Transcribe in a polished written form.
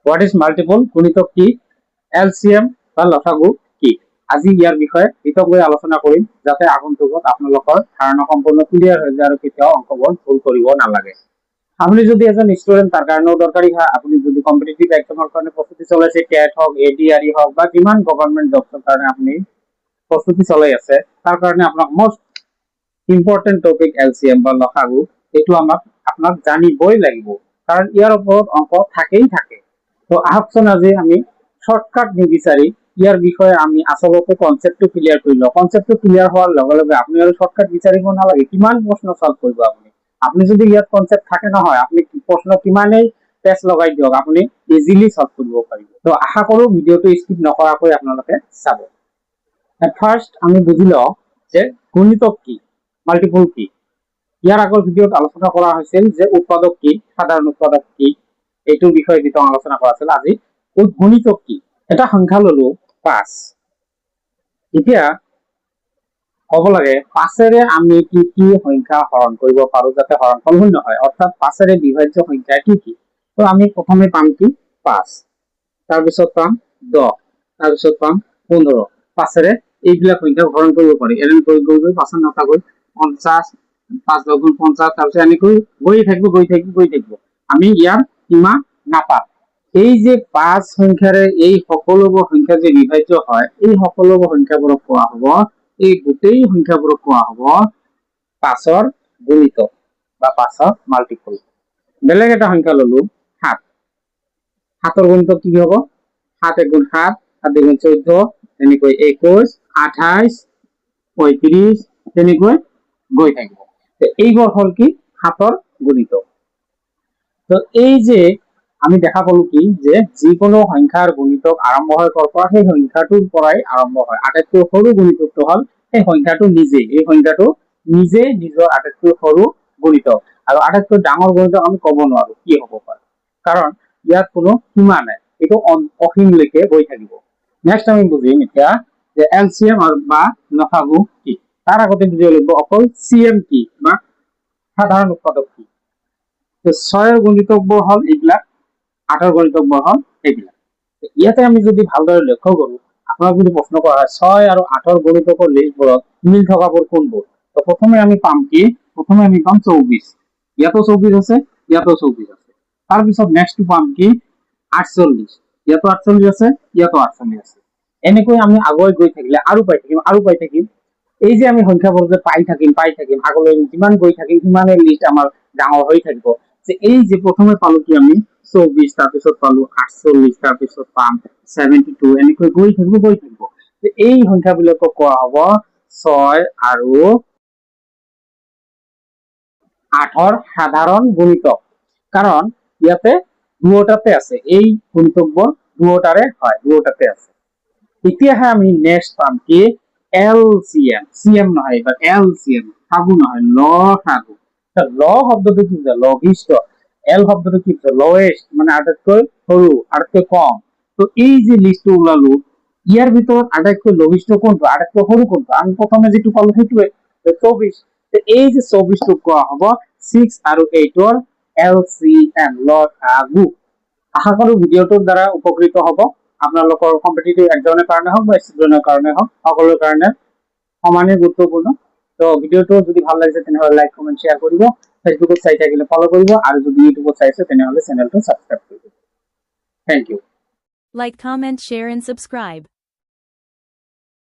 What is multiple গুণিতক কি, LCM বা লসাগু কি, আজি ইয়াৰ বিষয়ে বিতংভাৱে আলোচনা কৰিম যাতে আগন্তুকত আপোনালোকৰ ধাৰণা সম্পূৰ্ণ ক্লিয়াৰ হৈ যায় আৰু কেতিয়াও অংকবোৰ ভুল কৰিব নালাগে। আপনি যদি এজন ষ্টুডেন্ট তার কারণেও দরকারি হয়, আপনি যদি কম্পিটিটিভ এক্সামের কারণে প্রস্তুতি চলাইছে, ক্যাট হোক, এডিআরই হোক বা যিমান গভর্নমেন্ট জবসের কারণে আপনি প্রস্তুতি চলাই আছে, তার কারণে আপনার মোস্ট ইম্পর্টেন্ট টপিক এলসিএম বা লসাগু, এইটো আমাক আপনার জানিবই লাগিব, কারণ ইয়ার ওপৰত অঙ্ক থাকেই থাকে। তো আহকচোন আজি আমি শৰ্টকাট নিবিচাৰি ইয়াৰ বিষয়ে আমি আসলতে কনসেপ্টটো ক্লিয়াৰ কৰি লওঁ। কনসেপ্টটো ক্লিয়াৰ হওয়াৰ লগে লগে আপনি আৰু শৰ্টকাট বিচাৰিব নালাগে, কিমান প্ৰশ্ন সলভ কৰিব আপনি। আপনি যদি ইয়াত কনসেপ্ট থাকে নহয়, আপনি প্ৰশ্ন কিমানেই পেজ লগাই দিয়ক, আপনি ইজিলি সলভ কৰিব পাৰিব। তো আশা কৰো ভিডিওটো স্কিপ নকৰাকৈ আপোনালোকে চাব। ফাৰ্স্ট আমি বুঝি লওঁ যে গুণিতক কি, মাল্টিপল কি। ইয়াৰ আগৰ ভিডিওত আলোচনা কৰা হৈছিল যে উৎপাদক কি, সাধাৰণ উৎপাদক কি, এইটোৰ বিষয়ে বিতং আলোচনা কৰা আছিল। আজি গুণিতক কি। এটা সংখ্যা ললো 5। এতিয়া কব লাগে 5ৰে আমি কি কি সংখ্যা হৰণ কৰিব পাৰো যাতে হৰণফল শূন্য হয়, অৰ্থাৎ 5ৰে বিভাজ্য সংখ্যা কি কি। তো আমি প্ৰথমে পাম কি 5, তাৰপিছত পাম 10, তাৰপিছত পাম 15। 5ৰে এইবিলাক সংখ্যা হৰণ কৰিব পাৰি, এনে কৰি গৈ 5 9টা গৈ 50, 5 10 গুণ 50, তাৰপিছত এনেকৈ গৈ থাকিব। আমি ইয়াৰ সীমা নাপাম। এই যে 5 সংখ্যাৰে এই সকলোবোৰ সংখ্যা যে বিভাজ্য হয়, এই সকলোবোৰ সংখ্যাবোৰক কোৱা হ'ব, এই গোটেই সংখ্যাবোৰক কোৱা হ'ব 5ৰ গুণিতক বা 5ৰ মাল্টিপল। বেলেগ এটা সংখ্যা ললো 7। 7ৰ গুণিতক কি হ'ব? 7 1 গুণ 7, 7 2 গুণ 14, তেনেকৈ 21, 28, 35, তেনেকৈ গৈ থাকিব। এইবোৰ হল কি 7ৰ গুণিতক। তো এই যে আমি দেখা পালো কি যে যিকোনো সংখ্যাৰ গুণিতক আৰম্ভ হয় কৰ পৰা, সেই সংখ্যাটোৰ পৰাই আৰম্ভ হয়। আটাইতকৈ সৰু গুণিতকটো হল এই সংখ্যাটো নিজে, এই সংখ্যাটো নিজে নিজৰ আটাইতকৈ সৰু গুণিতক। আৰু আটাইতকৈ ডাঙৰ গুণিতক আমি কব নোৱাৰো কি হব পাৰে, কাৰণ ইয়াত কোনো সীমা নাই, এইটো অসীমলৈকে গৈ থাকিব। নেক্সট আমি বুজিম এতিয়া যে এলসিএম আৰু বা লসাগু কি। তাৰ আগতে বুজিব লাগিব অকল সিএম কি বা সাধাৰণ উৎপাদক কি। 6ৰ গুণিতকবোৰ হল এইবিলাক, 8ৰ গণিতকবোৰ হল এইবিলাক। ইয়াতে আমি যদি ভালদৰে লক্ষ্য কৰো, আপোনাক যদি প্ৰশ্ন কৰা হয় 6 আৰু 8ৰ গণিতকৰ লিষ্টবোৰত মিল থকাবোৰ কোনবোৰ, তো প্ৰথমে আমি পাম কি, প্ৰথমে আমি পাম 24। ইয়াতো 24 আছে, ইয়াতো 24 আছে। তাৰপিছত নেক্সট পাম কি 48, ইয়াতো 48 আছে, ইয়াতো 48 আছে। এনেকৈ আমি আগুৱাই গৈ থাকিলে আৰু পাই থাকিম। এই যে আমি সংখ্যাবোৰ যে পাই থাকিম আগলৈ যিমান গৈ থাকিম সিমানেই লিষ্ট আমাৰ ডাঙৰ হৈ থাকিব। যে এই যে প্ৰথমে পালো কি আমি 24, তাৰপিছত পালো 48, তাৰপিছত পাম 72, এনেকৈ গৈ থাকিব। এই সংখ্যাবিলাকক কোৱা হ'ব 6 আৰু 8ৰ সাধাৰণ গুণিতক, কাৰণ ইয়াতে দুয়োটাতে আছে, এই গুণিতকবোৰ দুয়োটাৰে হয়, দুয়োটাতে আছে। এতিয়াহে আমি নেক্সট পাম কি এলসিএম, সিএম নহয় এবাৰ এলসিএম, সাগু নহয় লসাগু। ল শব্দটো কি বুজায়? লঘিষ্ঠ। এল শব্দটো কি বুজায়? লৱেষ্ট, মানে আটাইতকৈ সৰু, আটাইতকৈ কম। তো এই যে লিষ্টটো ওলালো, ইয়াৰ ভিতৰত আটাইতকৈ লঘিষ্ঠ কোনটো, আটাইতকৈ সৰু কোনটো? আমি প্ৰথমে যিটো পালো সেইটোৱে 24। এই যে 24টোক কোৱা হ'ব 6 আৰু 8ৰ এলসিএম, লসাগু। আশা কৰো ভিডিওটোৰ দ্বাৰা উপকৃত হ'ব। আপোনালোকৰ কম্পিটিটিভ এক্সামৰ কাৰণে হওক বা ষ্টুডেন্টৰ কাৰণে হওক, সকলোৰ কাৰণে সমানে গুৰুত্বপূৰ্ণ। তো ভিডিওটো যদি ভাল লাগিছে তেনেহলে লাইক কমেন্ট শেয়াৰ কৰিব, ফেসবুকত চাই থাকিলে ফলো কৰিব, আৰু যদি ইউটিউবত চাইছে তেনেহলে চেনেলটো সাবস্ক্ৰাইব কৰিব। Thank you. Like, comment, share and subscribe.